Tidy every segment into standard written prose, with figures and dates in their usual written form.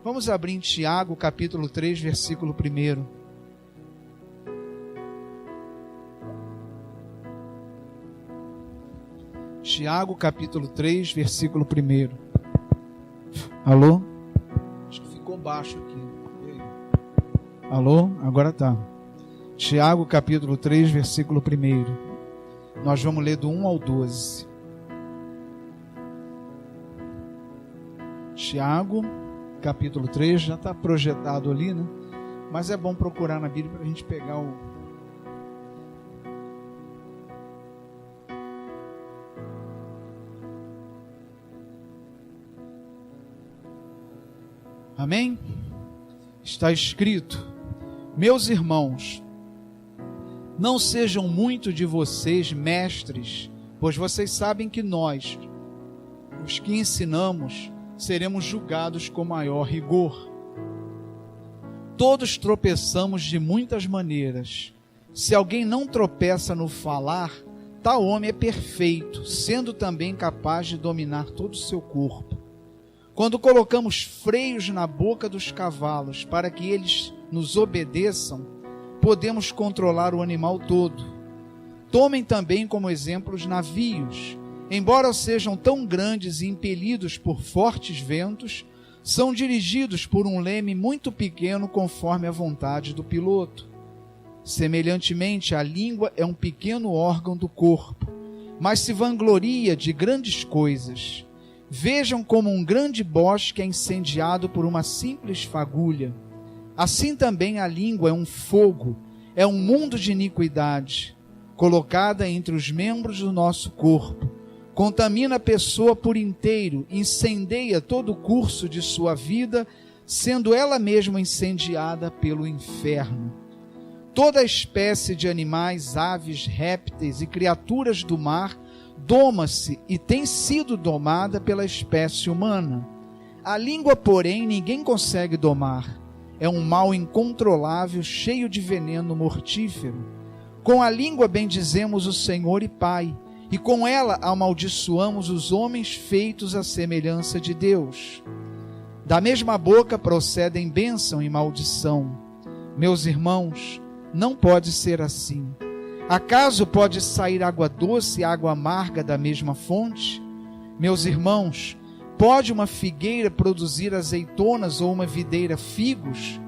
Vamos abrir em Tiago, capítulo 3, versículo 1. Tiago, capítulo 3, versículo 1. Alô? Acho que ficou baixo aqui. Alô? Agora tá. Tiago, capítulo 3, versículo 1. Nós vamos ler do 1 ao 12. Tiago, capítulo 3, já está projetado ali, né? Mas é bom procurar na Bíblia para a gente pegar o... Amém? Está escrito: meus irmãos, não sejam muito de vocês mestres, pois vocês sabem que nós, os que ensinamos, seremos julgados com maior rigor. Todos tropeçamos de muitas maneiras. Se alguém não tropeça no falar, tal homem é perfeito, sendo também capaz de dominar todo o seu corpo. Quando colocamos freios na boca dos cavalos para que eles nos obedeçam, podemos controlar o animal todo. Tomem também como exemplo os navios. Embora sejam tão grandes e impelidos por fortes ventos, são dirigidos por um leme muito pequeno conforme a vontade do piloto. Semelhantemente, a língua é um pequeno órgão do corpo, mas se vangloria de grandes coisas. Vejam como um grande bosque é incendiado por uma simples fagulha. Assim também a língua é um fogo, é um mundo de iniquidade, colocada entre os membros do nosso corpo. Contamina a pessoa por inteiro, incendeia todo o curso de sua vida, sendo ela mesma incendiada pelo inferno. Toda espécie de animais, aves, répteis e criaturas do mar doma-se e tem sido domada pela espécie humana. A língua, porém, ninguém consegue domar. É um mal incontrolável, cheio de veneno mortífero. Com a língua bendizemos o Senhor e Pai, e com ela amaldiçoamos os homens feitos à semelhança de Deus. Da mesma boca procedem bênção e maldição. Meus irmãos, não pode ser assim. Acaso pode sair água doce e água amarga da mesma fonte? Meus irmãos, pode uma figueira produzir azeitonas ou uma videira figos?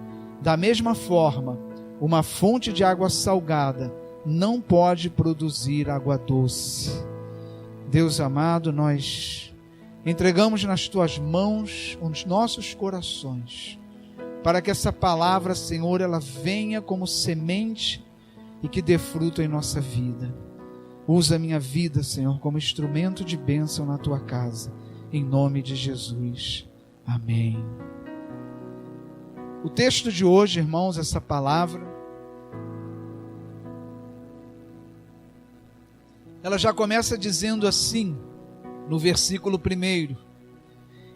Da mesma forma, uma fonte de água salgada não pode produzir água doce. Deus amado, nós entregamos nas tuas mãos os nossos corações, para que essa palavra, Senhor, ela venha como semente e que dê fruto em nossa vida. Usa a minha vida, Senhor, como instrumento de bênção na tua casa, em nome de Jesus. Amém. O texto de hoje, irmãos, essa palavra, ela já começa dizendo assim, no versículo 1,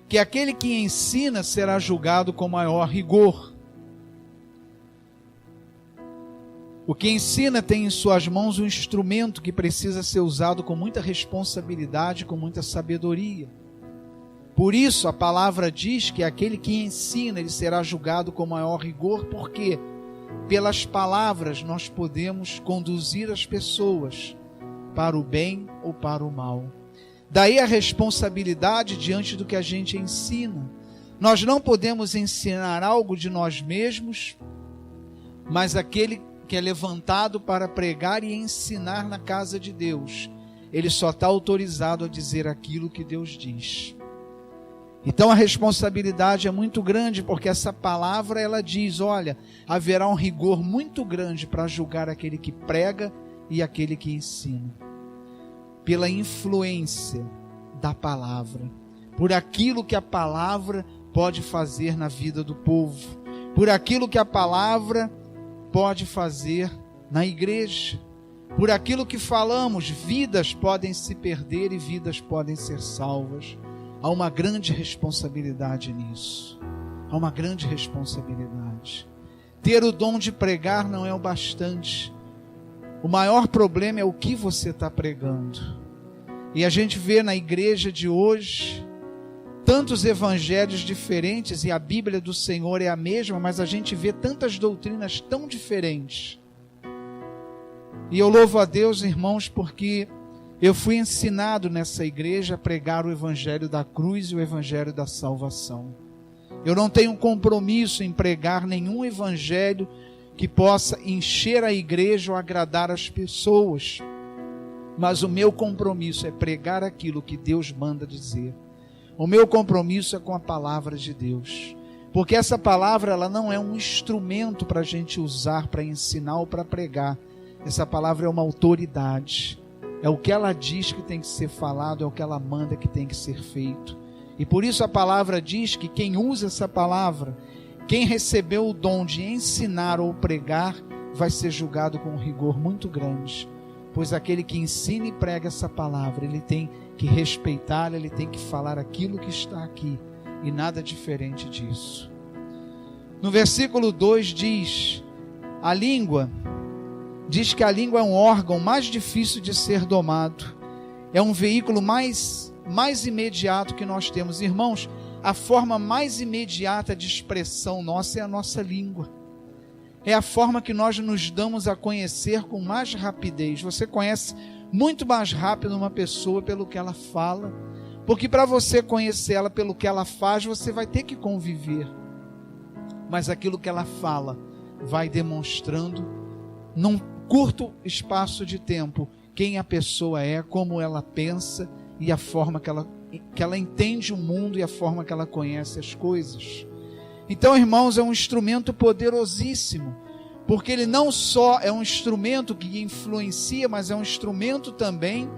que aquele que ensina será julgado com maior rigor. O que ensina tem em suas mãos um instrumento que precisa ser usado com muita responsabilidade, com muita sabedoria. Por isso a palavra diz que aquele que ensina, ele será julgado com maior rigor, porque pelas palavras nós podemos conduzir as pessoas para o bem ou para o mal. Daí a responsabilidade diante do que a gente ensina. Nós não podemos ensinar algo de nós mesmos, mas aquele que é levantado para pregar e ensinar na casa de Deus, ele só está autorizado a dizer aquilo que Deus diz. Então a responsabilidade é muito grande, porque essa palavra ela diz, olha, haverá um rigor muito grande para julgar aquele que prega e aquele que ensina, pela influência da palavra, por aquilo que a palavra pode fazer na vida do povo, por aquilo que a palavra pode fazer na igreja, por aquilo que falamos, vidas podem se perder e vidas podem ser salvas. Há uma grande responsabilidade nisso, há uma grande responsabilidade. Ter o dom de pregar não é o bastante. O maior problema é o que você está pregando. E a gente vê na igreja de hoje tantos evangelhos diferentes, e a Bíblia do Senhor é a mesma, mas a gente vê tantas doutrinas tão diferentes. E eu louvo a Deus, irmãos, porque eu fui ensinado nessa igreja a pregar o evangelho da cruz e o evangelho da salvação. Eu não tenho compromisso em pregar nenhum evangelho que possa encher a igreja ou agradar as pessoas, mas o meu compromisso é pregar aquilo que Deus manda dizer. O meu compromisso é com a palavra de Deus, porque essa palavra, ela não é um instrumento para a gente usar, para ensinar ou para pregar. Essa palavra é uma autoridade, é o que ela diz que tem que ser falado, é o que ela manda que tem que ser feito. E por isso a palavra diz que quem usa essa palavra, quem recebeu o dom de ensinar ou pregar, vai ser julgado com um rigor muito grande, pois aquele que ensina e prega essa palavra, ele tem que respeitar, ele tem que falar aquilo que está aqui, e nada diferente disso. No versículo 2 diz que a língua é um órgão mais difícil de ser domado, é um veículo mais imediato que nós temos. Irmãos, a forma mais imediata de expressão nossa é a nossa língua. É a forma que nós nos damos a conhecer com mais rapidez. Você conhece muito mais rápido uma pessoa pelo que ela fala, porque para você conhecer ela pelo que ela faz, você vai ter que conviver. Mas aquilo que ela fala vai demonstrando, num curto espaço de tempo, quem a pessoa é, como ela pensa e a forma que ela entende o mundo e a forma que ela conhece as coisas. Então, irmãos, é um instrumento poderosíssimo, porque ele não só é um instrumento que influencia, mas é um instrumento também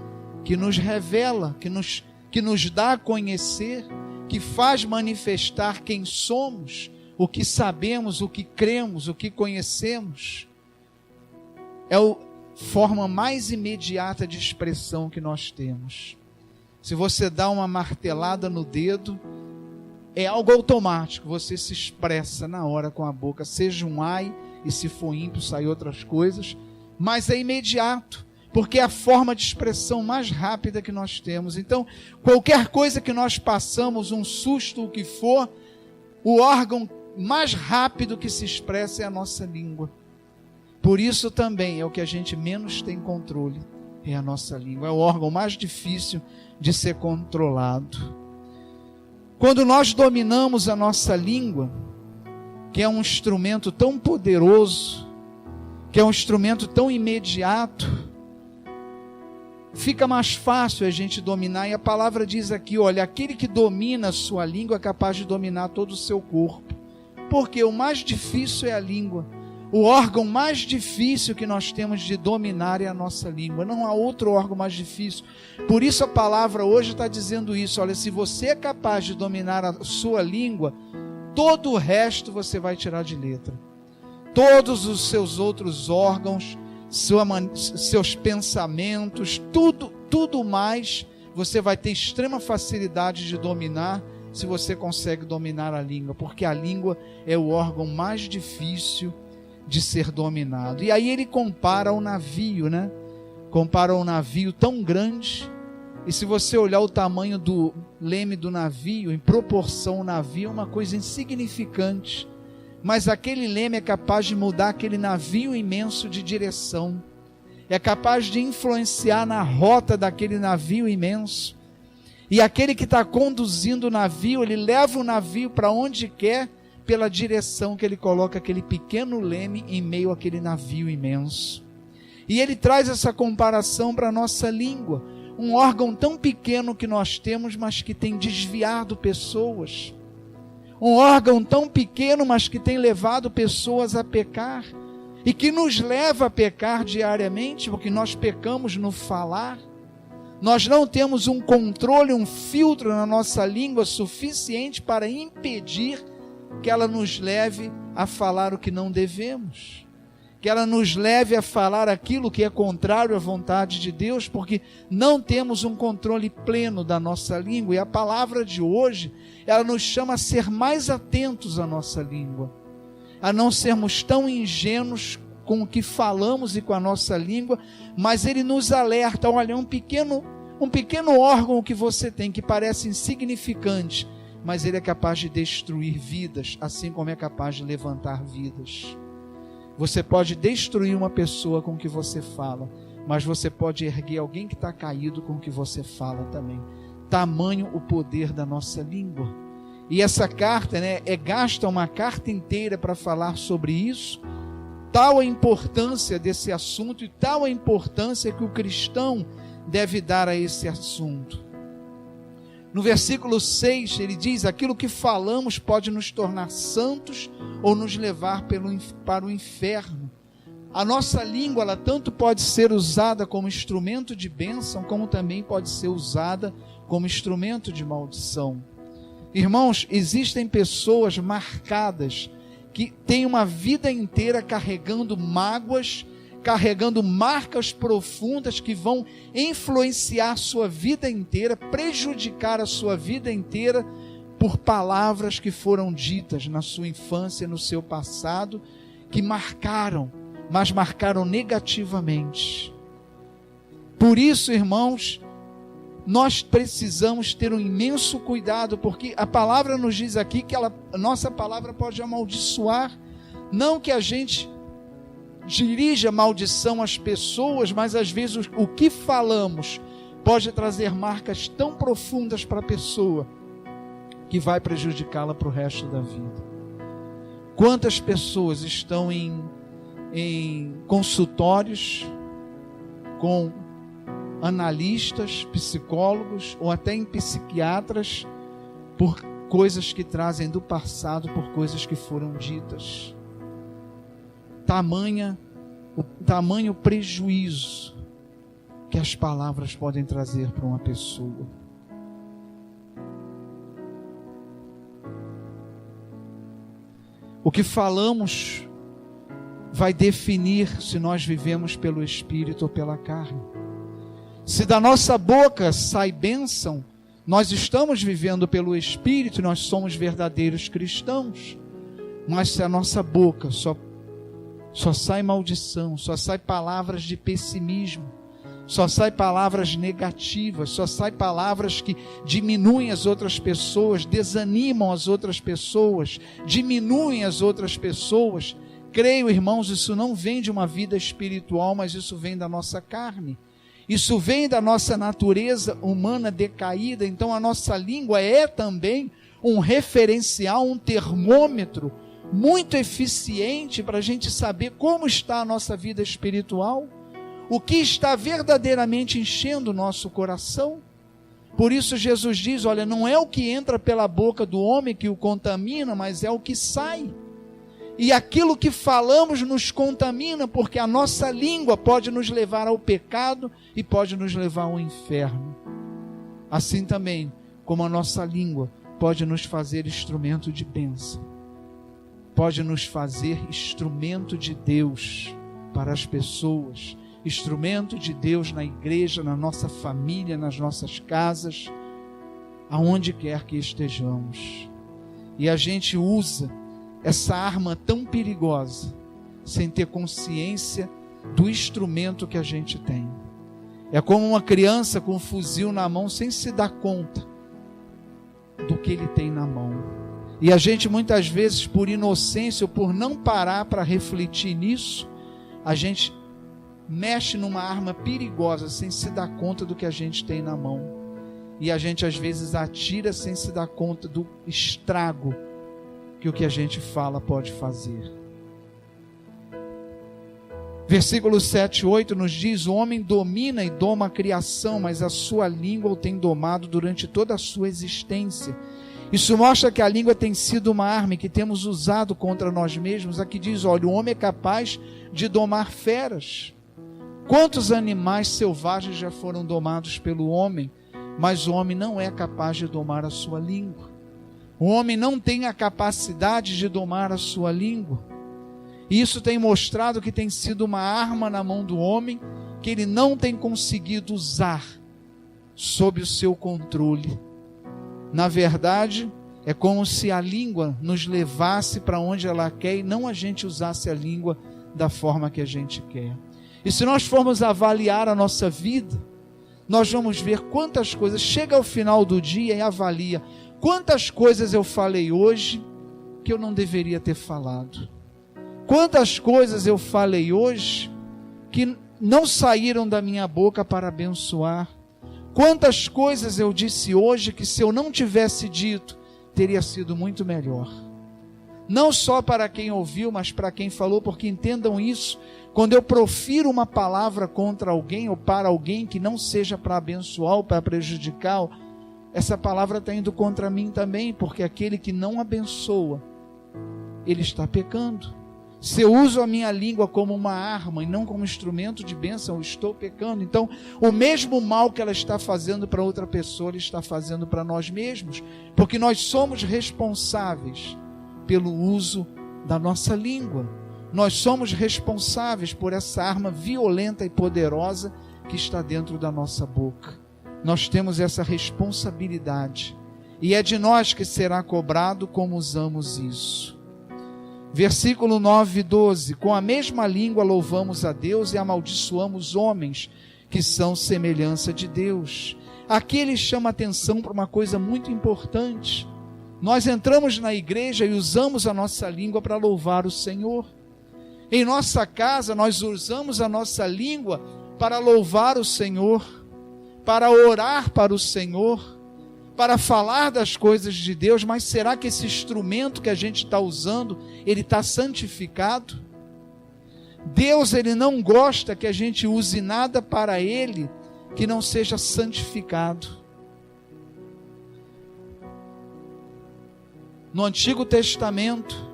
que nos revela, que nos dá a conhecer, que faz manifestar quem somos, o que sabemos, o que cremos, o que conhecemos. É a forma mais imediata de expressão que nós temos. Se você dá uma martelada no dedo, é algo automático, você se expressa na hora com a boca, seja um ai, e se for ímpio, saem outras coisas, mas é imediato, porque é a forma de expressão mais rápida que nós temos. Então, qualquer coisa que nós passamos, um susto, o que for, o órgão mais rápido que se expressa é a nossa língua. Por isso também é o que a gente menos tem controle, é a nossa língua, é o órgão mais difícil de ser controlado. Quando nós dominamos a nossa língua, que é um instrumento tão poderoso, que é um instrumento tão imediato, fica mais fácil a gente dominar. E a palavra diz aqui, olha, aquele que domina a sua língua é capaz de dominar todo o seu corpo, porque o mais difícil é a língua. O órgão mais difícil que nós temos de dominar é a nossa língua. Não há outro órgão mais difícil. Por isso a palavra hoje está dizendo isso. Olha, se você é capaz de dominar a sua língua, todo o resto você vai tirar de letra. Todos os seus outros órgãos, seus pensamentos, tudo mais, você vai ter extrema facilidade de dominar, se você consegue dominar a língua. Porque a língua é o órgão mais difícil de ser dominado. E aí ele compara o navio, né? Compara um navio tão grande, e se você olhar o tamanho do leme do navio, em proporção ao navio, é uma coisa insignificante, mas aquele leme é capaz de mudar aquele navio imenso de direção, é capaz de influenciar na rota daquele navio imenso, e aquele que está conduzindo o navio, ele leva o navio para onde quer, pela direção que ele coloca aquele pequeno leme em meio àquele navio imenso. E ele traz essa comparação para a nossa língua, um órgão tão pequeno que nós temos, mas que tem desviado pessoas, um órgão tão pequeno, mas que tem levado pessoas a pecar, e que nos leva a pecar diariamente, porque nós pecamos no falar. Nós não temos um controle, um filtro na nossa língua suficiente para impedir que ela nos leve a falar o que não devemos, que ela nos leve a falar aquilo que é contrário à vontade de Deus, porque não temos um controle pleno da nossa língua. E a palavra de hoje, ela nos chama a ser mais atentos à nossa língua, a não sermos tão ingênuos com o que falamos e com a nossa língua, mas ele nos alerta, olha, um pequeno órgão que você tem, que parece insignificante, mas Ele é capaz de destruir vidas, assim como é capaz de levantar vidas. Você pode destruir uma pessoa com o que você fala, mas você pode erguer alguém que está caído com o que você fala também. Tamanho o poder da nossa língua. E essa carta, gasta uma carta inteira para falar sobre isso. Tal a importância desse assunto e tal a importância que o cristão deve dar a esse assunto. No versículo 6, ele diz: aquilo que falamos pode nos tornar santos ou nos levar para o inferno. A nossa língua, ela tanto pode ser usada como instrumento de bênção, como também pode ser usada como instrumento de maldição. Irmãos, existem pessoas marcadas que têm uma vida inteira carregando mágoas, carregando marcas profundas que vão influenciar a sua vida inteira, prejudicar a sua vida inteira por palavras que foram ditas na sua infância, no seu passado, que marcaram, mas marcaram negativamente. Por isso, irmãos, nós precisamos ter um imenso cuidado, porque a palavra nos diz aqui que a nossa palavra pode amaldiçoar, não que a gente dirija maldição às pessoas, mas às vezes o que falamos pode trazer marcas tão profundas para a pessoa, que vai prejudicá-la para o resto da vida. Quantas pessoas estão em consultórios com analistas, psicólogos ou até em psiquiatras por coisas que trazem do passado, por coisas que foram ditas. Tamanho prejuízo que as palavras podem trazer para uma pessoa. O que falamos vai definir se nós vivemos pelo Espírito ou pela carne. Se da nossa boca sai bênção, nós estamos vivendo pelo Espírito, nós somos verdadeiros cristãos. Mas se a nossa boca só sai maldição, só sai palavras de pessimismo, só sai palavras negativas, só sai palavras que diminuem as outras pessoas, desanimam as outras pessoas, diminuem as outras pessoas, creio, irmãos, isso não vem de uma vida espiritual, mas isso vem da nossa carne. Isso vem da nossa natureza humana decaída. Então a nossa língua é também um referencial, um termômetro muito eficiente para a gente saber como está a nossa vida espiritual, o que está verdadeiramente enchendo o nosso coração. Por isso Jesus diz, olha, não é o que entra pela boca do homem que o contamina, mas é o que sai. E aquilo que falamos nos contamina, porque a nossa língua pode nos levar ao pecado e pode nos levar ao inferno. Assim também, como a nossa língua pode nos fazer instrumento de bênção, pode nos fazer instrumento de Deus para as pessoas, instrumento de Deus na igreja, na nossa família, nas nossas casas, aonde quer que estejamos. E a gente usa essa arma tão perigosa, sem ter consciência do instrumento que a gente tem. É como uma criança com um fuzil na mão, sem se dar conta do que ele tem na mão. E a gente muitas vezes, por inocência ou por não parar para refletir nisso, a gente mexe numa arma perigosa, sem se dar conta do que a gente tem na mão. E a gente às vezes atira sem se dar conta do estrago que o que a gente fala pode fazer. Versículo 7 e 8 nos diz: o homem domina e doma a criação, mas a sua língua o tem domado durante toda a sua existência. Isso mostra que a língua tem sido uma arma que temos usado contra nós mesmos. Aqui diz, olha, o homem é capaz de domar feras. Quantos animais selvagens já foram domados pelo homem, mas o homem não é capaz de domar a sua língua. O homem não tem a capacidade de domar a sua língua. E isso tem mostrado que tem sido uma arma na mão do homem, que ele não tem conseguido usar sob o seu controle. Na verdade, é como se a língua nos levasse para onde ela quer e não a gente usasse a língua da forma que a gente quer. E se nós formos avaliar a nossa vida, nós vamos ver quantas coisas. Chega ao final do dia e avalia Quantas coisas eu falei hoje que eu não deveria ter falado? Quantas coisas eu falei hoje que não saíram da minha boca para abençoar? Quantas coisas eu disse hoje que, se eu não tivesse dito, teria sido muito melhor? Não só para quem ouviu, mas para quem falou, porque entendam isso: quando eu profiro uma palavra contra alguém ou para alguém que não seja para abençoar ou para prejudicar, essa palavra está indo contra mim também, porque aquele que não abençoa, ele está pecando. Se eu uso a minha língua como uma arma e não como instrumento de bênção, eu estou pecando. Então, o mesmo mal que ela está fazendo para outra pessoa, ela está fazendo para nós mesmos, porque nós somos responsáveis pelo uso da nossa língua. Nós somos responsáveis por essa arma violenta e poderosa que está dentro da nossa boca. Nós temos essa responsabilidade, e é de nós que será cobrado como usamos isso. Versículo 9 e 12: com a mesma língua louvamos a Deus e amaldiçoamos homens que são semelhança de Deus. Aqui ele chama atenção para uma coisa muito importante. Nós entramos na igreja e usamos a nossa língua para louvar o Senhor. Em nossa casa nós usamos a nossa língua para louvar o Senhor, para orar para o Senhor, para falar das coisas de Deus. Mas será que esse instrumento que a gente está usando, ele está santificado? Deus, ele não gosta que a gente use nada para ele que não seja santificado. No Antigo Testamento,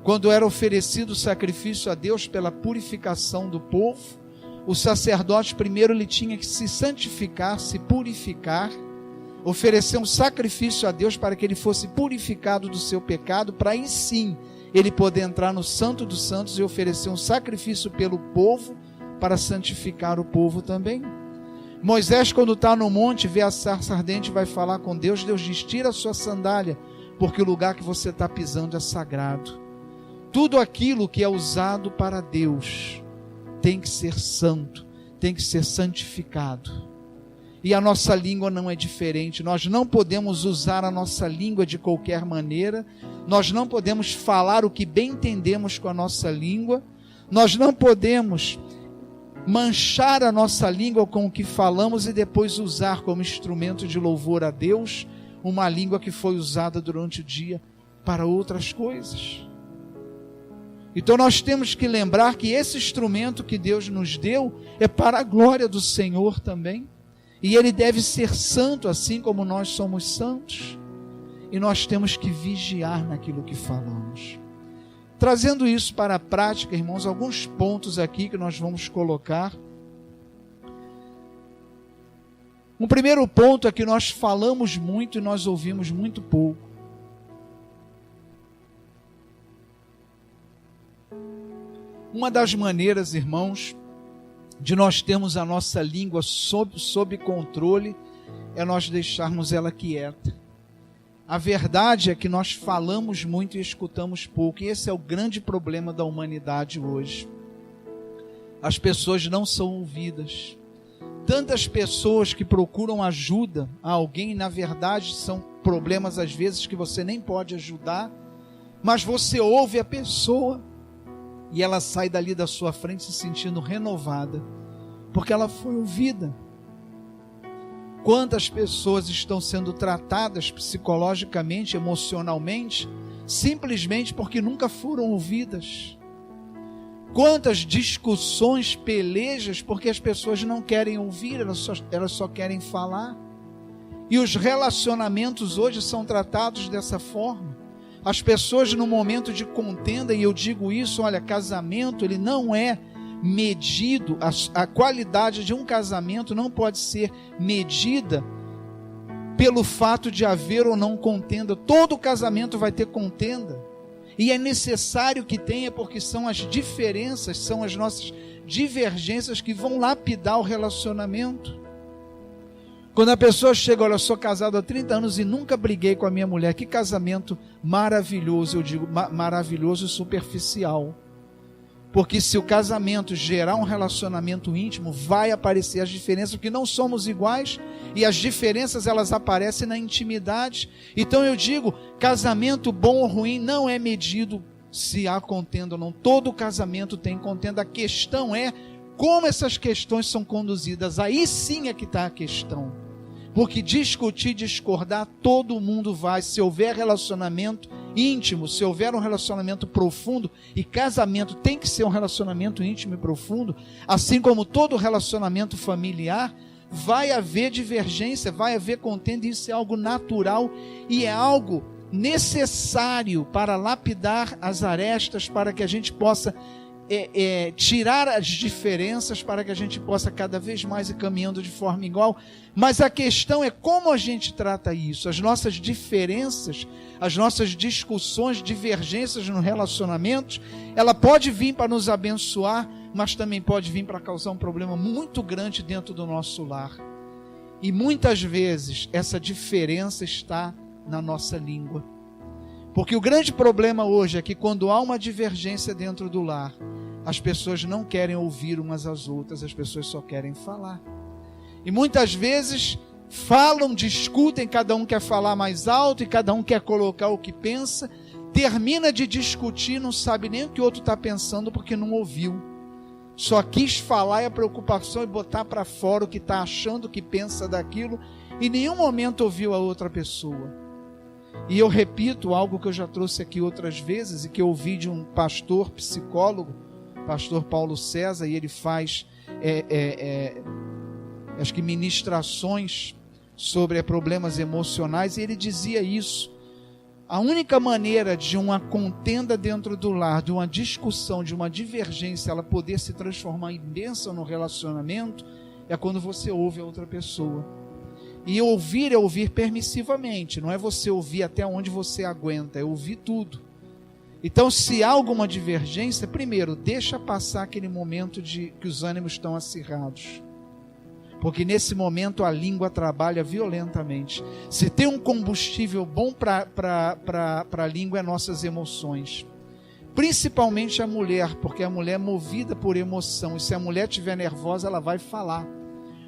quando era oferecido o sacrifício a Deus pela purificação do povo, o sacerdote primeiro ele tinha que se santificar, se purificar, oferecer um sacrifício a Deus para que ele fosse purificado do seu pecado, para aí sim ele poder entrar no Santo dos Santos e oferecer um sacrifício pelo povo, para santificar o povo também. Moisés, quando está no monte, vê a sarça ardente, vai falar com Deus. Deus diz: tira a sua sandália, porque o lugar que você está pisando é sagrado. Tudo aquilo que é usado para Deus tem que ser santo, tem que ser santificado. E a nossa língua não é diferente. Nós não podemos usar a nossa língua de qualquer maneira. Nós não podemos falar o que bem entendemos com a nossa língua. Nós não podemos manchar a nossa língua com o que falamos e depois usar como instrumento de louvor a Deus uma língua que foi usada durante o dia para outras coisas. Então nós temos que lembrar que esse instrumento que Deus nos deu é para a glória do Senhor também. E ele deve ser santo, assim como nós somos santos. E nós temos que vigiar naquilo que falamos. Trazendo isso para a prática, irmãos, alguns pontos aqui que nós vamos colocar. Um primeiro ponto é que nós falamos muito e nós ouvimos muito pouco. Uma das maneiras, irmãos, de nós termos a nossa língua sob controle, é nós deixarmos ela quieta. A verdade é que nós falamos muito e escutamos pouco, e esse é o grande problema da humanidade hoje. As pessoas não são ouvidas. Tantas pessoas que procuram ajuda a alguém, na verdade são problemas às vezes que você nem pode ajudar, mas você ouve a pessoa e ela sai dali da sua frente se sentindo renovada, porque ela foi ouvida. Quantas pessoas estão sendo tratadas psicologicamente, emocionalmente, simplesmente porque nunca foram ouvidas? Quantas discussões, pelejas, porque as pessoas não querem ouvir, elas só querem falar. E os relacionamentos hoje são tratados dessa forma. As pessoas no momento de contenda, e eu digo isso, olha, casamento, ele não é medido, a qualidade de um casamento não pode ser medida pelo fato de haver ou não contenda. Todo casamento vai ter contenda, e é necessário que tenha, porque são as diferenças, são as nossas divergências que vão lapidar o relacionamento. Quando a pessoa chega, olha, eu sou casado há 30 anos e nunca briguei com a minha mulher, que casamento maravilhoso, eu digo, maravilhoso e superficial. Porque se o casamento gerar um relacionamento íntimo, vai aparecer as diferenças, porque não somos iguais, e as diferenças elas aparecem na intimidade. Então eu digo, casamento bom ou ruim não é medido se há contenda ou não. Todo casamento tem contenda. A questão é como essas questões são conduzidas. Aí sim é que está a questão. Porque discutir, discordar, todo mundo vai. Se houver relacionamento íntimo, se houver um relacionamento profundo, e casamento tem que ser um relacionamento íntimo e profundo, assim como todo relacionamento familiar, vai haver divergência, vai haver contenda, e isso é algo natural e é algo necessário para lapidar as arestas, para que a gente possa tirar as diferenças, para que a gente possa cada vez mais ir caminhando de forma igual. Mas a questão é como a gente trata isso. As nossas diferenças, as nossas discussões, divergências no relacionamento, ela pode vir para nos abençoar, mas também pode vir para causar um problema muito grande dentro do nosso lar. E muitas vezes essa diferença está na nossa língua. Porque o grande problema hoje é que quando há uma divergência dentro do lar, as pessoas não querem ouvir umas às outras, as pessoas só querem falar. E muitas vezes falam, discutem, cada um quer falar mais alto e cada um quer colocar o que pensa, termina de discutir, não sabe nem o que o outro está pensando porque não ouviu. Só quis falar, e a preocupação é botar para fora o que está achando, o que pensa daquilo, e em nenhum momento ouviu a outra pessoa. E eu repito algo que eu já trouxe aqui outras vezes, e que eu ouvi de um pastor psicólogo, pastor Paulo César, e ele faz acho que ministrações sobre problemas emocionais, e ele dizia isso: a única maneira de uma contenda dentro do lar, de uma discussão, de uma divergência, ela poder se transformar em bênção no relacionamento, é quando você ouve a outra pessoa. E ouvir é ouvir permissivamente, não é você ouvir até onde você aguenta, é ouvir tudo. Então, se há alguma divergência, primeiro, deixa passar aquele momento de que os ânimos estão acirrados. Porque nesse momento a língua trabalha violentamente. Se tem um combustível bom para a língua, é nossas emoções. Principalmente a mulher, porque a mulher é movida por emoção. E se a mulher estiver nervosa, ela vai falar.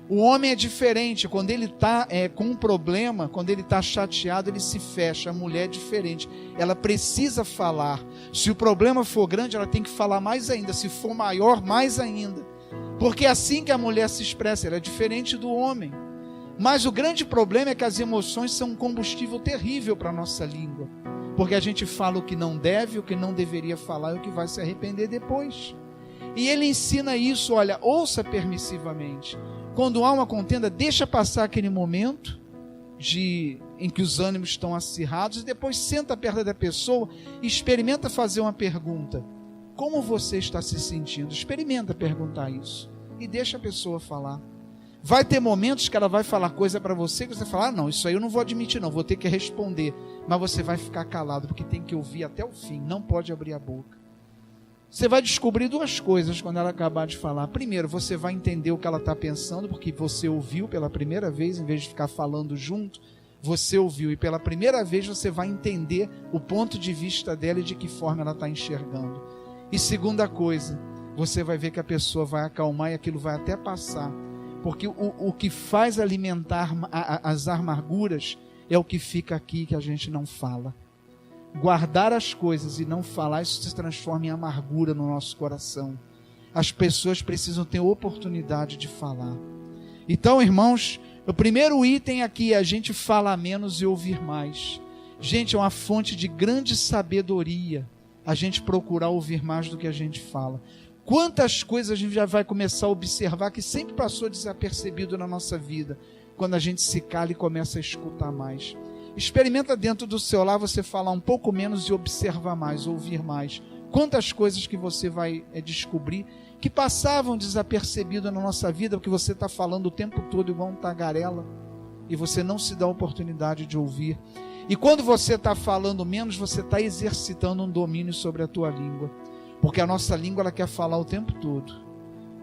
O homem é diferente, quando ele está com um problema, quando ele está chateado, ele se fecha. A mulher é diferente, ela precisa falar. Se o problema for grande, ela tem que falar mais ainda. Se for maior, mais ainda. Porque é assim que a mulher se expressa, ela é diferente do homem. Mas o grande problema é que as emoções são um combustível terrível para a nossa língua. Porque a gente fala o que não deve, o que não deveria falar e o que vai se arrepender depois. E ele ensina isso, olha, ouça permissivamente. Quando há uma contenda, deixa passar aquele momento em que os ânimos estão acirrados, e depois senta perto da pessoa e experimenta fazer uma pergunta. Como você está se sentindo? Experimenta perguntar isso e deixa a pessoa falar. Vai ter momentos que ela vai falar coisa para você que você fala, não, isso aí eu não vou admitir não, vou ter que responder. Mas você vai ficar calado, porque tem que ouvir até o fim, não pode abrir a boca. Você vai descobrir duas coisas quando ela acabar de falar. Primeiro, você vai entender o que ela está pensando, porque você ouviu pela primeira vez, em vez de ficar falando junto, você ouviu. E pela primeira vez você vai entender o ponto de vista dela e de que forma ela está enxergando. E segunda coisa, você vai ver que a pessoa vai acalmar e aquilo vai até passar. Porque o que faz alimentar as amarguras é o que fica aqui que a gente não fala. Guardar as coisas e não falar, isso se transforma em amargura no nosso coração. As pessoas precisam ter oportunidade de falar. Então, irmãos, o primeiro item aqui é a gente falar menos e ouvir mais. Gente, é uma fonte de grande sabedoria a gente procurar ouvir mais do que a gente fala. Quantas coisas a gente já vai começar a observar que sempre passou desapercebido na nossa vida, quando a gente se cala e começa a escutar mais. Experimenta dentro do seu lar você falar um pouco menos e observar mais, ouvir mais. Quantas coisas que você vai descobrir que passavam desapercebido na nossa vida, porque você está falando o tempo todo igual um tagarela e você não se dá a oportunidade de ouvir. E quando você está falando menos, você está exercitando um domínio sobre a tua língua, porque a nossa língua ela quer falar o tempo todo.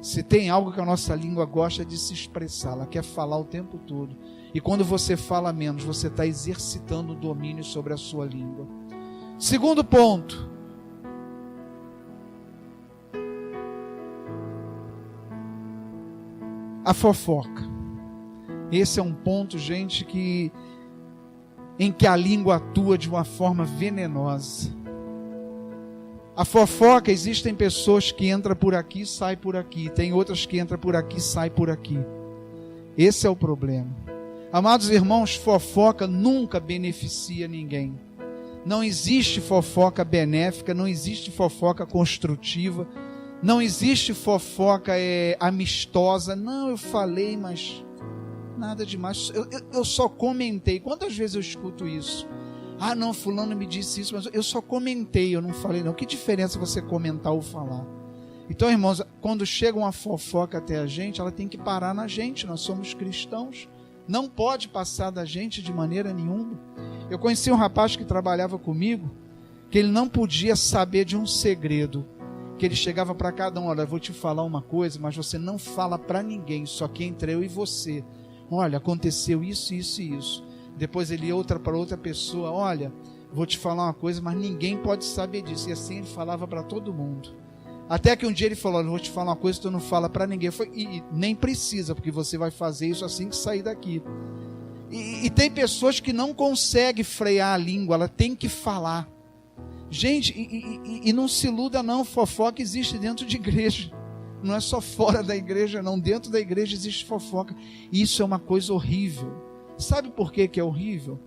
Se tem algo que a nossa língua gosta de se expressar, ela quer falar o tempo todo. E quando você fala menos, você está exercitando o domínio sobre a sua língua. Segundo ponto. A fofoca. Esse é um ponto, gente, em que a língua atua de uma forma venenosa. A fofoca, existem pessoas que entram por aqui e saem por aqui. Tem outras que entram por aqui e saem por aqui. Esse é o problema. Amados irmãos, fofoca nunca beneficia ninguém. Não existe fofoca benéfica, não existe fofoca construtiva, não existe fofoca amistosa. Não, eu falei, mas nada demais. Eu só comentei. Quantas vezes eu escuto isso? Ah, não, fulano me disse isso, mas eu só comentei, eu não falei não. Que diferença você comentar ou falar? Então, irmãos, quando chega uma fofoca até a gente, ela tem que parar na gente. Nós somos cristãos. Não pode passar da gente de maneira nenhuma. Eu conheci um rapaz que trabalhava comigo, que ele não podia saber de um segredo, que ele chegava para cada um: olha, eu vou te falar uma coisa, mas você não fala para ninguém, só que entre eu e você. Olha, aconteceu isso, isso e isso. Depois ele ia para outra pessoa: olha, vou te falar uma coisa, mas ninguém pode saber disso. E assim ele falava para todo mundo. Até que um dia ele falou: olha, vou te falar uma coisa, tu não fala para ninguém. E nem precisa, porque você vai fazer isso assim que sair daqui. E tem pessoas que não conseguem frear a língua, ela tem que falar. Gente, e não se iluda não, fofoca existe dentro de igreja. Não é só fora da igreja não, dentro da igreja existe fofoca. E isso é uma coisa horrível. Sabe por que é horrível?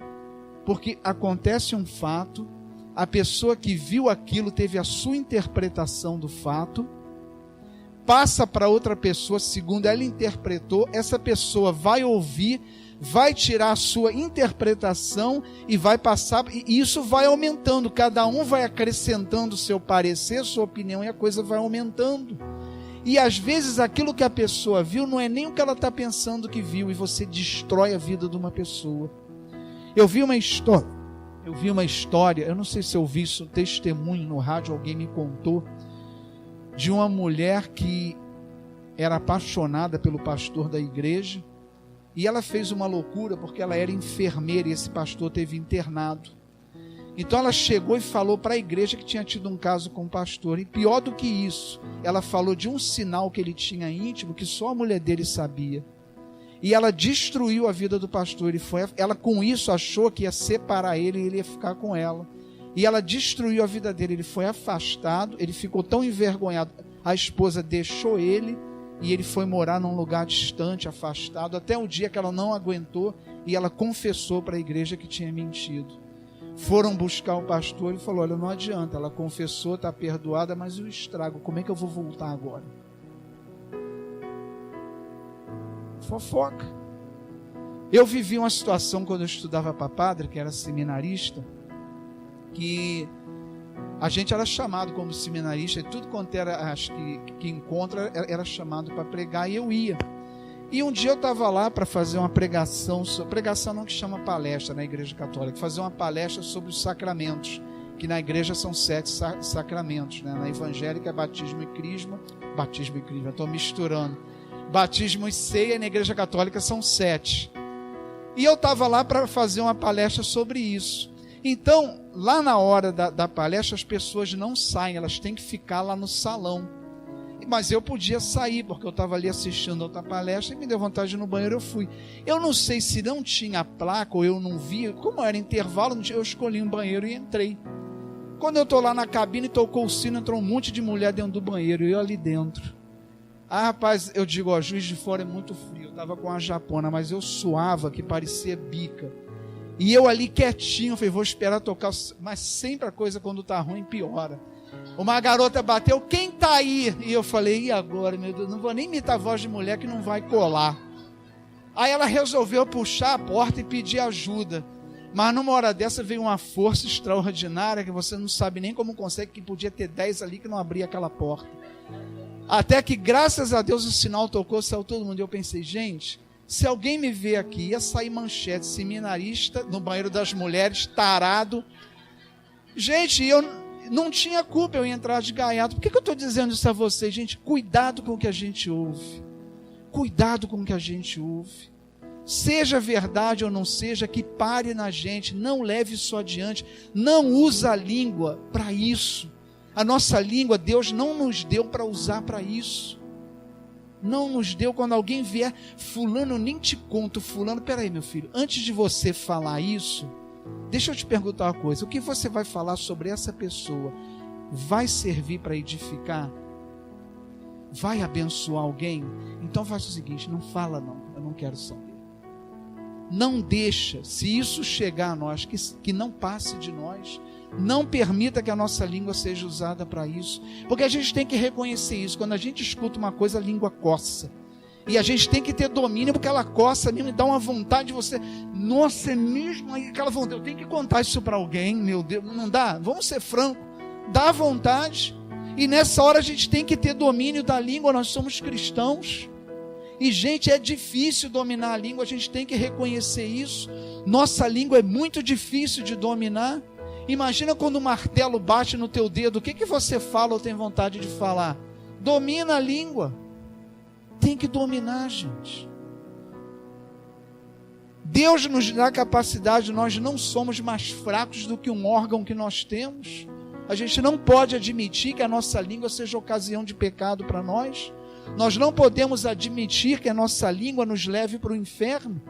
Porque acontece um fato, a pessoa que viu aquilo teve a sua interpretação do fato, passa para outra pessoa segundo ela interpretou, essa pessoa vai ouvir, vai tirar a sua interpretação e vai passar, e isso vai aumentando, cada um vai acrescentando seu parecer, sua opinião, e a coisa vai aumentando. E às vezes aquilo que a pessoa viu não é nem o que ela está pensando que viu, e você destrói a vida de uma pessoa. Eu vi uma história, eu não sei se eu vi isso, testemunho no rádio, alguém me contou, de uma mulher que era apaixonada pelo pastor da igreja, e ela fez uma loucura porque ela era enfermeira e esse pastor teve internado. Então ela chegou e falou para a igreja que tinha tido um caso com o pastor. E pior do que isso, ela falou de um sinal que ele tinha íntimo que só a mulher dele sabia. E ela destruiu a vida do pastor. Ela com isso achou que ia separar ele e ele ia ficar com ela. E ela destruiu a vida dele. Ele foi afastado, ele ficou tão envergonhado. A esposa deixou ele e ele foi morar num lugar distante, afastado, até o dia que ela não aguentou e ela confessou para a igreja que tinha mentido. Foram buscar o pastor e falou: olha, não adianta, ela confessou, está perdoada, mas e o estrago? Como é que eu vou voltar agora? Fofoca. Eu vivi uma situação quando eu estudava para padre, que era seminarista, que a gente era chamado como seminarista, e tudo quanto era, acho que encontra, era chamado para pregar, e eu ia. E um dia eu estava lá para fazer uma pregação não que chama palestra na igreja católica, fazer uma palestra sobre os sacramentos, que na igreja são 7 sacramentos, né? Na evangélica é batismo e crisma, estou misturando, batismo e ceia, e na igreja católica são 7. E eu estava lá para fazer uma palestra sobre isso. Então, lá na hora da palestra, as pessoas não saem, elas têm que ficar lá no salão. Mas eu podia sair, porque eu estava ali assistindo outra palestra e me deu vontade de ir no banheiro, eu fui. Eu não sei se não tinha placa ou eu não vi, como era intervalo, eu escolhi um banheiro e entrei. Quando eu estou lá na cabine, tocou o sino, entrou um monte de mulher dentro do banheiro, e eu ali dentro. Ah, rapaz, eu digo, ó, Juiz de Fora é muito frio, eu estava com a japona, mas eu suava que parecia bica. E eu ali quietinho, falei, vou esperar tocar, mas sempre a coisa quando está ruim piora. Uma garota bateu, quem tá aí? E eu falei, e agora, meu Deus, não vou nem imitar a voz de mulher que não vai colar. Aí ela resolveu puxar a porta e pedir ajuda. Mas numa hora dessa veio uma força extraordinária que você não sabe nem como consegue, que podia ter 10 ali que não abria aquela porta. Até que, graças a Deus, o sinal tocou, saiu todo mundo. E eu pensei, gente, se alguém me ver aqui, ia sair manchete, seminarista no banheiro das mulheres, tarado. Gente, eu não tinha culpa eu entrar de gaiato. Por que eu estou dizendo isso a vocês? Gente, cuidado com o que a gente ouve. Cuidado com o que a gente ouve. Seja verdade ou não seja, que pare na gente. Não leve isso adiante. Não usa a língua para isso. A nossa língua, Deus não nos deu para usar para isso. Não nos deu. Quando alguém vier, fulano, eu nem te conto, fulano, peraí meu filho, antes de você falar isso, deixa eu te perguntar uma coisa, o que você vai falar sobre essa pessoa vai servir para edificar? Vai abençoar alguém? Então faz o seguinte, não fala não, eu não quero saber. Não deixa, se isso chegar a nós, que não passe de nós. Não permita que a nossa língua seja usada para isso, porque a gente tem que reconhecer isso. Quando a gente escuta uma coisa, a língua coça, e a gente tem que ter domínio, porque ela coça mesmo e dá uma vontade de você, nossa, é mesmo aquela vontade, eu tenho que contar isso para alguém, meu Deus, não dá? Vamos ser francos, dá vontade, e nessa hora a gente tem que ter domínio da língua. Nós somos cristãos, e gente, é difícil dominar a língua, a gente tem que reconhecer isso. Nossa língua é muito difícil de dominar. Imagina quando o martelo bate no teu dedo, o que você fala ou tem vontade de falar? Domina a língua. Tem que dominar, gente. Deus nos dá capacidade, nós não somos mais fracos do que um órgão que nós temos. A gente não pode admitir que a nossa língua seja ocasião de pecado para nós. Nós não podemos admitir que a nossa língua nos leve para o inferno.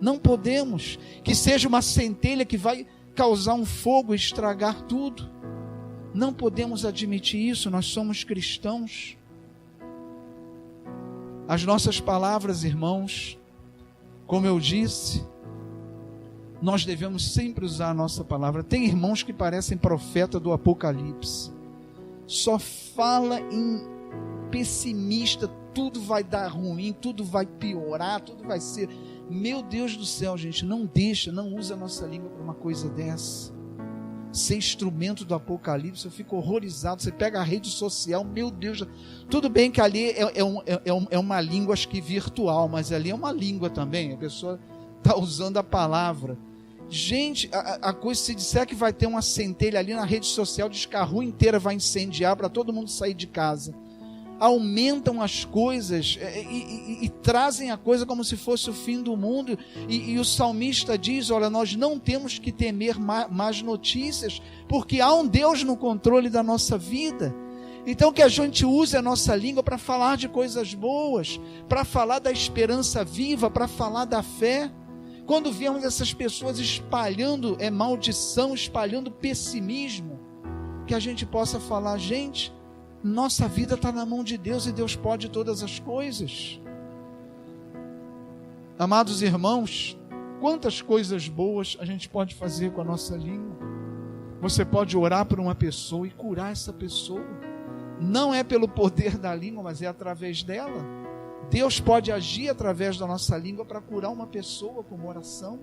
Não podemos. Que seja uma centelha que vai causar um fogo e estragar tudo. Não podemos admitir isso. Nós somos cristãos. As nossas palavras, irmãos, como eu disse, nós devemos sempre usar a nossa palavra. Tem irmãos que parecem profeta do Apocalipse, só fala em pessimista, tudo vai dar ruim, tudo vai piorar, tudo vai ser... Meu Deus do céu, gente, não deixa, não usa a nossa língua para uma coisa dessa. Ser instrumento do Apocalipse, eu fico horrorizado. Você pega a rede social, meu Deus, tudo bem que ali é uma língua, acho que virtual, mas ali é uma língua também, a pessoa está usando a palavra. Gente, a coisa, se disser que vai ter uma centelha ali na rede social, diz que a rua inteira vai incendiar para todo mundo sair de casa. Aumentam as coisas e trazem a coisa como se fosse o fim do mundo, e o salmista diz, olha, nós não temos que temer más notícias, porque há um Deus no controle da nossa vida. Então que a gente use a nossa língua para falar de coisas boas, para falar da esperança viva, para falar da fé. Quando vemos essas pessoas espalhando maldição, espalhando pessimismo, que a gente possa falar, gente, nossa vida está na mão de Deus e Deus pode todas as coisas. Amados irmãos, quantas coisas boas a gente pode fazer com a nossa língua. Você pode orar por uma pessoa e curar essa pessoa. Não é pelo poder da língua, mas é através dela. Deus pode agir através da nossa língua para curar uma pessoa com uma oração.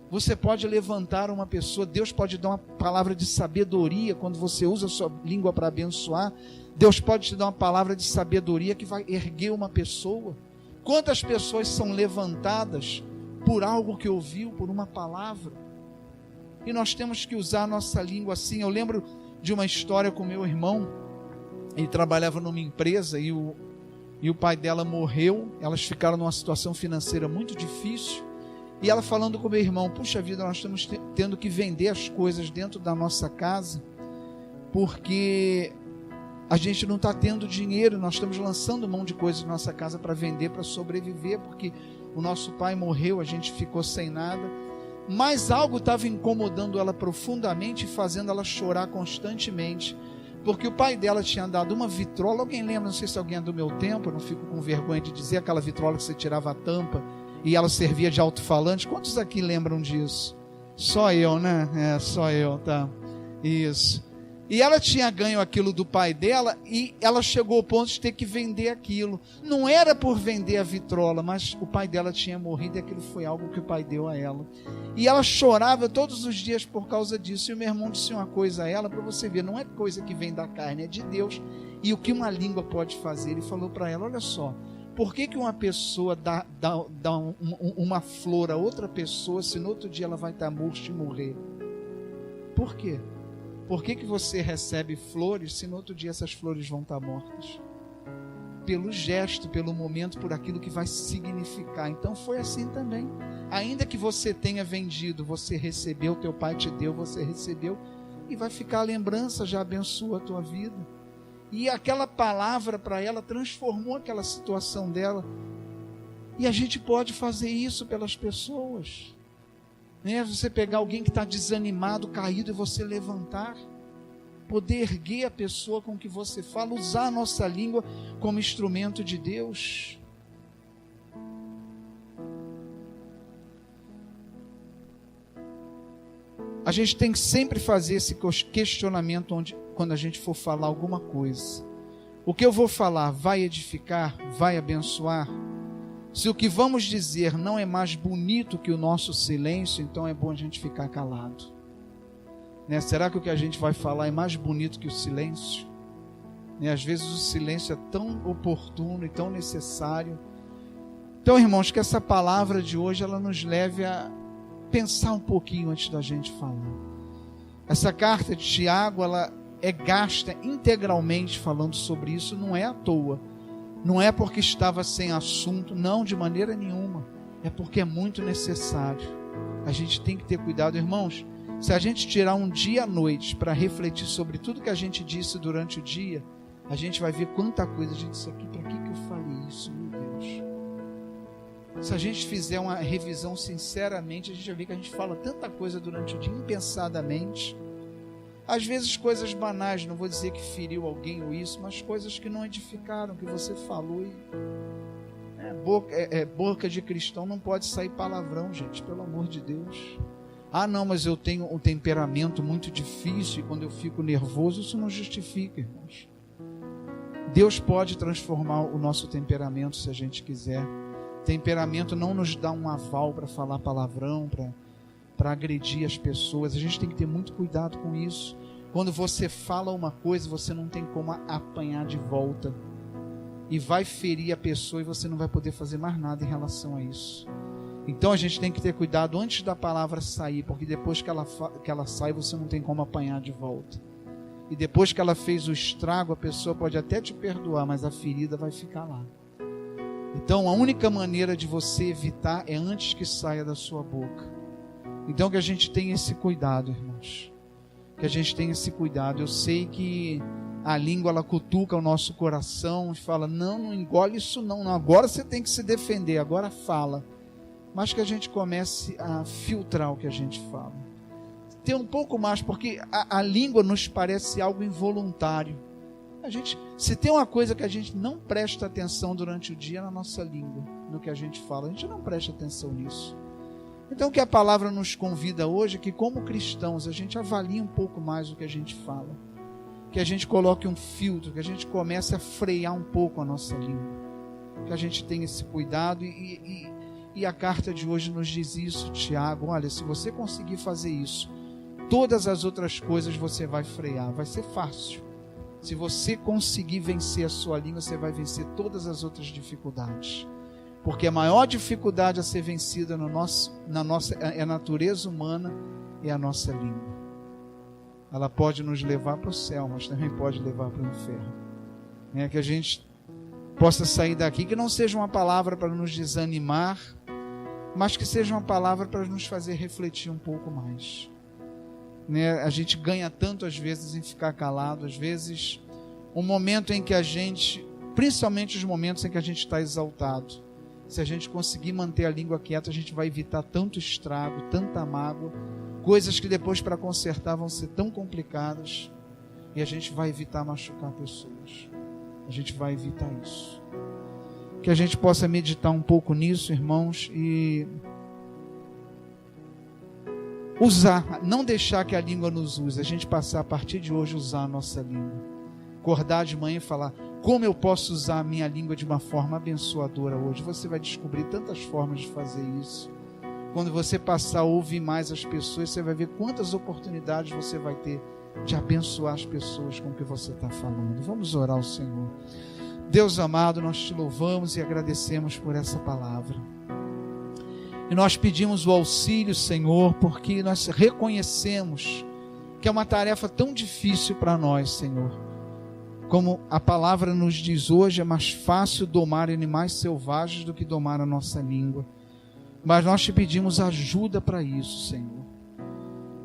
Você pode levantar uma pessoa, Deus pode dar uma palavra de sabedoria, quando você usa a sua língua para abençoar, Deus pode te dar uma palavra de sabedoria que vai erguer uma pessoa. Quantas pessoas são levantadas por algo que ouviu, por uma palavra? E nós temos que usar a nossa língua assim. Eu lembro de uma história com meu irmão, ele trabalhava numa empresa e o pai dela morreu, elas ficaram numa situação financeira muito difícil. E ela falando com o meu irmão, puxa vida, nós estamos tendo que vender as coisas dentro da nossa casa, porque a gente não está tendo dinheiro, nós estamos lançando mão de coisas na nossa casa para vender, para sobreviver, porque o nosso pai morreu, a gente ficou sem nada. Mas algo estava incomodando ela profundamente, fazendo ela chorar constantemente, porque o pai dela tinha dado uma vitrola. Alguém lembra, não sei se alguém é do meu tempo, eu não fico com vergonha de dizer, aquela vitrola que você tirava a tampa e ela servia de alto-falante. Quantos aqui lembram disso? Só eu, né? Só eu, tá? Isso. E ela tinha ganho aquilo do pai dela e ela chegou ao ponto de ter que vender aquilo. Não era por vender a vitrola, mas o pai dela tinha morrido e aquilo foi algo que o pai deu a ela. E ela chorava todos os dias por causa disso. E o meu irmão disse uma coisa a ela, para você ver, não é coisa que vem da carne, é de Deus. E o que uma língua pode fazer? Ele falou para ela, olha só, por que uma pessoa dá uma flor a outra pessoa se no outro dia ela vai estar murcha e morrer? Por quê? Por que você recebe flores se no outro dia essas flores vão estar mortas? Pelo gesto, pelo momento, por aquilo que vai significar. Então foi assim também. Ainda que você tenha vendido, você recebeu, teu pai te deu, você recebeu, e vai ficar a lembrança, já abençoa a tua vida. e aquela palavra para ela transformou aquela situação dela. E a gente pode fazer isso pelas pessoas, né? Você pegar alguém que está desanimado, caído, e você levantar, poder erguer a pessoa com que você fala, usar a nossa língua como instrumento de Deus. A gente tem que sempre fazer esse questionamento quando a gente for falar alguma coisa. O que eu vou falar vai edificar, vai abençoar? Se o que vamos dizer não é mais bonito que o nosso silêncio, então é bom a gente ficar calado, né? Será que o que a gente vai falar é mais bonito que o silêncio? Né? Às vezes o silêncio é tão oportuno e tão necessário. Então, irmãos, que essa palavra de hoje ela nos leve a pensar um pouquinho antes da gente falar. Essa carta de Tiago, ela é gasta integralmente falando sobre isso, não é à toa. Não é porque estava sem assunto, não, de maneira nenhuma. É porque é muito necessário. A gente tem que ter cuidado, irmãos. Se a gente tirar um dia à noite para refletir sobre tudo que a gente disse durante o dia, a gente vai ver quanta coisa. A gente disse aqui, para que eu falei isso, meu Deus? Se a gente fizer uma revisão sinceramente, a gente vai ver que a gente fala tanta coisa durante o dia, impensadamente. Às vezes coisas banais, não vou dizer que feriu alguém ou isso, mas coisas que não edificaram, que você falou e... boca de cristão não pode sair palavrão, gente, pelo amor de Deus. Ah, não, mas eu tenho um temperamento muito difícil e quando eu fico nervoso, isso não justifica, irmãos. Deus pode transformar o nosso temperamento se a gente quiser. Temperamento não nos dá um aval para falar palavrão, para agredir as pessoas. A gente tem que ter muito cuidado com isso. Quando você fala uma coisa, você não tem como apanhar de volta e vai ferir a pessoa e você não vai poder fazer mais nada em relação a isso. Então a gente tem que ter cuidado antes da palavra sair, porque depois que ela sai, você não tem como apanhar de volta. E depois que ela fez o estrago, a pessoa pode até te perdoar, mas a ferida vai ficar lá. Então a única maneira de você evitar é antes que saia da sua boca. Então que a gente tenha esse cuidado, irmãos. Que a gente tenha esse cuidado. Eu sei que a língua ela cutuca o nosso coração e fala, não engole isso não, agora você tem que se defender, agora fala. Mas que a gente comece a filtrar o que a gente fala. Ter um pouco mais, porque a língua nos parece algo involuntário. Se tem uma coisa que a gente não presta atenção durante o dia, é na nossa língua, no que a gente fala, a gente não presta atenção nisso. Então o que a palavra nos convida hoje é que como cristãos a gente avalie um pouco mais o que a gente fala, que a gente coloque um filtro, que a gente comece a frear um pouco a nossa língua, que a gente tenha esse cuidado e a carta de hoje nos diz isso, Tiago, olha, se você conseguir fazer isso, todas as outras coisas você vai frear, vai ser fácil. Se você conseguir vencer a sua língua, você vai vencer todas as outras dificuldades. Porque a maior dificuldade a ser vencida na natureza humana é a nossa língua. Ela pode nos levar para o céu, mas também pode levar para o inferno. Que a gente possa sair daqui, que não seja uma palavra para nos desanimar, mas que seja uma palavra para nos fazer refletir um pouco mais. A gente ganha tanto às vezes em ficar calado, às vezes um momento em que a gente, principalmente os momentos em que a gente está exaltado, se a gente conseguir manter a língua quieta, a gente vai evitar tanto estrago, tanta mágoa, coisas que depois para consertar vão ser tão complicadas, e a gente vai evitar machucar pessoas. A gente vai evitar isso. Que a gente possa meditar um pouco nisso, irmãos, e usar, não deixar que a língua nos use, a gente passar a partir de hoje a usar a nossa língua. Acordar de manhã e falar, como eu posso usar a minha língua de uma forma abençoadora hoje? Você vai descobrir tantas formas de fazer isso. Quando você passar a ouvir mais as pessoas, você vai ver quantas oportunidades você vai ter de abençoar as pessoas com o que você está falando. Vamos orar ao Senhor. Deus amado, nós te louvamos e agradecemos por essa palavra. E nós pedimos o auxílio, Senhor, porque nós reconhecemos que é uma tarefa tão difícil para nós, Senhor. Como a palavra nos diz hoje, é mais fácil domar animais selvagens do que domar a nossa língua. Mas nós te pedimos ajuda para isso, Senhor.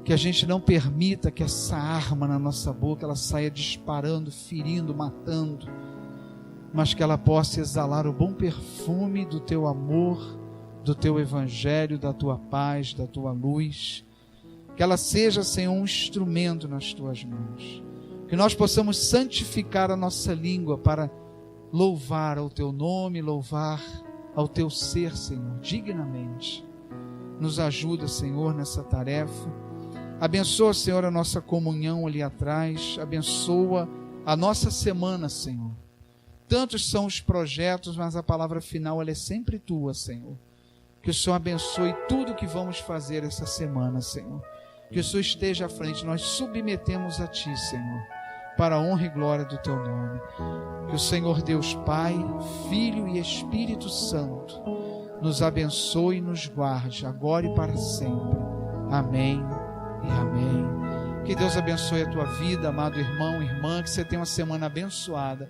Que a gente não permita que essa arma na nossa boca ela saia disparando, ferindo, matando, mas que ela possa exalar o bom perfume do teu amor, do teu evangelho, da tua paz, da tua luz. Que ela seja, Senhor, um instrumento nas tuas mãos. Que nós possamos santificar a nossa língua para louvar ao teu nome, louvar ao teu ser, Senhor, dignamente. Nos ajuda, Senhor, nessa tarefa. Abençoa, Senhor, a nossa comunhão ali atrás. Abençoa a nossa semana, Senhor. Tantos são os projetos, mas a palavra final ela é sempre tua, Senhor. Que o Senhor abençoe tudo que vamos fazer essa semana, Senhor. Que o Senhor esteja à frente. Nós submetemos a Ti, Senhor, para a honra e glória do Teu nome. Que o Senhor Deus Pai, Filho e Espírito Santo nos abençoe e nos guarde, agora e para sempre. Amém e amém. Que Deus abençoe a tua vida, amado irmão, irmã, que você tenha uma semana abençoada.